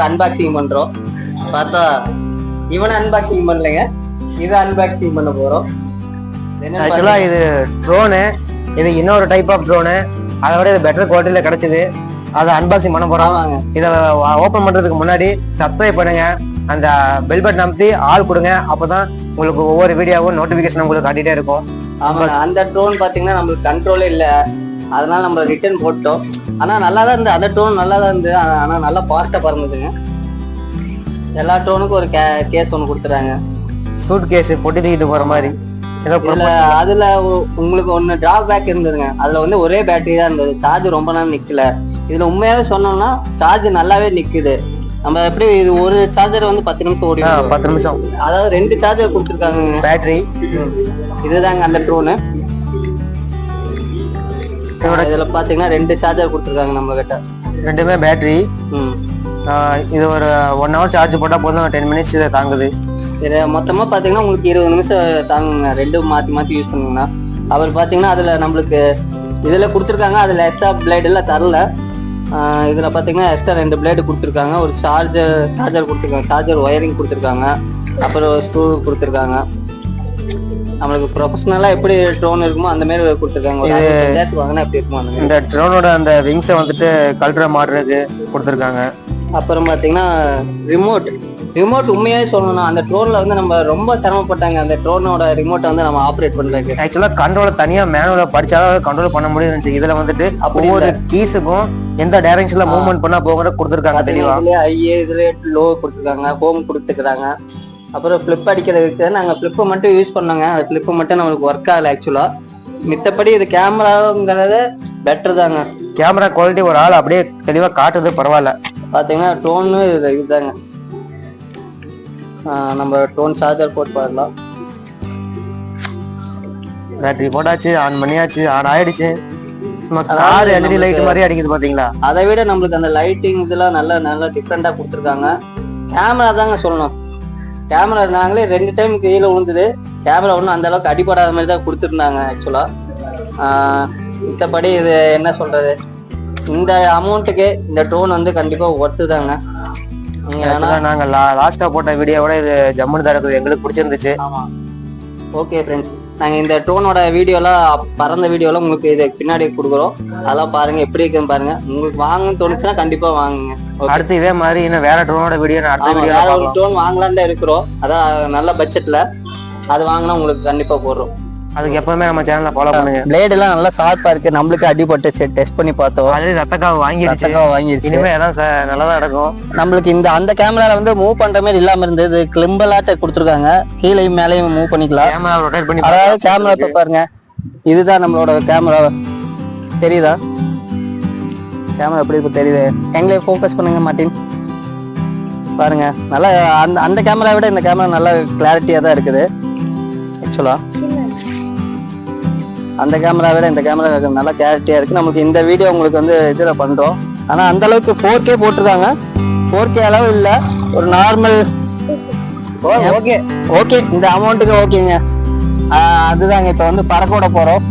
Unboxing பண்றோம். பார்த்தா இவனை அன்பாக்சிங் பண்ணலைங்க, இதை அன்பாக்சிங் பண்ண போறோம். ஆக்சுவலா இது ட்ரோனு, இது இன்னொரு டைப் ஆஃப் ட்ரோனு. அதை விட இது பெட்டர் குவாலிட்டியில கிடைச்சது. அதை அன்பாக்சிங் பண்ண போறோம். இதை ஓபன் பண்றதுக்கு முன்னாடி சப்ஸ்கிரைப் பண்ணுங்க, அந்த பெல் பட்டன் அமுத்தி ஆள் கொடுங்க. அப்பதான் உங்களுக்கு ஒவ்வொரு வீடியோவும் நோட்டிபிகேஷன் உங்களுக்கு காட்டிட்டே இருக்கும். ஆமா, அந்த ட்ரோன் பாத்தீங்கன்னா நம்மளுக்கு கண்ட்ரோலே இல்லை, அதனால நம்ம ரிட்டர்ன் போட்டோம். ஆனா நல்லா தான் இருந்து, அந்த ட்ரோன் நல்லா தான் இருந்து, ஆனா நல்லா ஃபாஸ்டா பறந்துதுங்க. எல்லா ட்ரோனுக்கும் ஒரு கேஸ் ஒன்று கொடுத்துறாங்க, சூட் கேஸ் பொட்டி தூக்கிட்டு போற மாதிரி. அதுல உங்களுக்கு ஒன்னு டிராபேக் இருந்ததுங்க. அதுல வந்து ஒரே பேட்டரி தான் இருந்தது, சார்ஜ் ரொம்ப நேரம் நிக்கல. இதுல உண்மையாவே சொன்னோம்னா சார்ஜ் நல்லாவே நிக்குது. நம்ம எப்படி இது ஒரு சார்ஜர் வந்து 10 நிமிஷம் ஓடி, 10 நிமிஷம். அதாவது 2 சார்ஜர் கொடுத்துருக்காங்க பேட்டரி. இதுதாங்க அந்த ட்ரோனு. இதுல பாத்தீங்கன்னா 2 சார்ஜர் கொடுத்துருக்காங்க நம்ம கிட்ட, ரெண்டுமே பேட்டரி. இது ஒரு 1 hour சார்ஜ் போட்டா போதும், 10 minutes இதை தாங்குது. இது மொத்தமா பாத்தீங்கன்னா உங்களுக்கு 20 நிமிஷம் தாங்குங்க, ரெண்டும் மாத்தி யூஸ் பண்ணுங்கன்னா. அவர் பாத்தீங்கன்னா அதுல நம்மளுக்கு இதுல கொடுத்துருக்காங்க, அதுல எக்ஸ்ட்ரா பிளேட் எல்லாம் தரல. இதுல பாத்தீங்கன்னா எக்ஸ்ட்ரா 2 பிளேடு கொடுத்துருக்காங்க, ஒரு சார்ஜர் கொடுத்துருக்காங்க, சார்ஜர் ஒயரிங் கொடுத்துருக்காங்க, அப்புறம் ஸ்க்ரூ கொடுத்துருக்காங்க. நம்மளுக்கு ப்ரொஃபஷனலா எப்படி ட்ரோன் இருக்குமோ அந்த மாதிரி கொடுத்துருக்காங்க. சேர்த்து வாங்கினா எப்படி இருக்குமோ அந்த மாதிரி. இந்த ட்ரோனோட அந்த விங்ஸை வந்துட்டு கல்ட்ரா மாடுறதுக்கு கொடுத்துருக்காங்க. அப்புறம் பாத்தீங்கன்னா ரிமோட் உண்மையாவே சொல்லணும், அந்த ட்ரோன்ல வந்து நம்ம ரொம்ப சிரமப்பட்டாங்க அந்த ட்ரோனோட ரிமோட்டை வந்து நம்ம ஆப்ரேட் பண்றதுக்கு. ஆக்சுவலா கண்ட்ரோல தனியா மேனுவல படிச்சாலும் கண்ட்ரோல் பண்ண முடியும். இதுல வந்துட்டு ஒவ்வொரு கீஸுக்கும் எந்த டைரக்ஷன்ல மூவ்மெண்ட் பண்ணா போகிற கொடுத்துருக்காங்க தெளிவா. இதுல லோ கொடுத்துருக்காங்க, ஹோம் கொடுத்துருக்காங்க. அப்புறம் ஃபிளிப் அடிக்கிறதுக்கு நாங்கள் ஃபிளிப்பை மட்டும் யூஸ் பண்ணோங்க, அந்த ஃபிளிப்பை மட்டும் நம்மளுக்கு ஒர்க் ஆகலை ஆக்சுவலா. மித்தபடி இது கேமராங்கிறது பெட்டர் தாங்க. கேமரா குவாலிட்டி ஒரு ஆள் அப்படியே தெளிவா காட்டுது, பரவாயில்ல. பாத்தீங்கன்னா ட்ரோன்னு இதுதாங்க. நம்ம ட்ரோன் சார்ஜர் போட்டு பார்க்கலாம். பேட்டரி போட்டாச்சு, ஆன் பண்ணியாச்சு, ஆன் ஆயிடுச்சு. கார் எல்இடி லைட் மாதிரி அடிக்குது பாத்தீங்களா. அதை விட நம்மளுக்கு அந்த லைட்டிங் இதெல்லாம் நல்லா டிஃப்ரெண்டா கொடுத்துருக்காங்க. கேமரா தாங்க சொல்லணும், கேமரா நாங்களே 2 டைம் கீழே விழுந்தது. கேமரா ஒன்றும் அந்த அளவுக்கு அடிபடாத மாதிரி தான் கொடுத்துருந்தாங்க ஆக்சுவலா. மித்தபடி இது என்ன சொல்றது, இந்த அமௌண்ட்டுக்கு இந்த ட்ரோன் வந்து கண்டிப்பா ஒர்த்து தாங்க. நாங்க லாஸ்டா போட்ட வீடியோவோட இது ஜம்முன்னு தான் இருக்குது, எங்களுக்கு பிடிச்சிருந்துச்சு. ஆமா, ஓகே ஃப்ரெண்ட்ஸ், நாங்க இந்த ட்ரோனோட வீடியோலாம் பறந்த வீடியோலாம் உங்களுக்கு இது பின்னாடி கொடுக்குறோம், அதெல்லாம் பாருங்க எப்படி இருக்குன்னு பாருங்க. உங்களுக்கு வாங்கன்னு தோணுச்சுன்னா கண்டிப்பா வாங்குங்க. அடுத்து இதே மாதிரி இன்னும் வேற ட்ரோனோட வீடியோ வேற ஒரு ட்ரோன் வாங்கலான்னு தான் இருக்கிறோம், அதான் நல்ல பட்ஜெட்ல. அது வாங்கினா உங்களுக்கு கண்டிப்பா போடுறோம். அதுக்கு எப்பவுமே நம்ம சேனல்ல ஃபாலோ பண்ணுங்க. பிளேட் எல்லாம் நல்லா ஷார்ப்பா இருக்கு, நம்மளுக்கு அடிபட்டுச்சு, டெஸ்ட் பண்ணி பார்த்தோம். ஆல்ரெடி ரத்தக்காவை வாங்கிடுச்சு. இனிமே எல்லாம் நல்லதா நடக்கும். நம்மளுக்கு இந்த அந்த கேமரால வந்து மூவ் பண்ற மாதிரி இல்லாம இருந்தது, கிளிம்பலாட்ட கொடுத்துருக்காங்க, கீழையும் மேலையும் மூவ் பண்ணிக்கலாம். கேமரா ரொட்டேட் பண்ணி, அதாவது கேமரா இப்ப பாருங்க, இதுதான் நம்மளோட கேமரா. தெரியுதா கேமரா எப்படி இப்ப தெரியுது? எங்களே ஃபோக்கஸ் பண்ணுங்க மார்ட்டின், பாருங்க. நல்லா அந்த கேமரா விட இந்த கேமரா நல்லா கிளாரிட்டியா தான் இருக்குது ஆக்சுவலா. அந்த கேமரா விட இந்த கேமரா நல்லா கிளாரிட்டியா இருக்கு. நமக்கு இந்த வீடியோ உங்களுக்கு வந்து இதுல பண்றோம், ஆனா அந்த அளவுக்கு 4K போட்டிருக்காங்க. 4K அளவு இல்ல, ஒரு நார்மல். ஓகே இந்த அமௌண்ட்டுக்கு ஓகேங்க. அதுதாங்க இப்ப வந்து பறக்க விட போறோம்.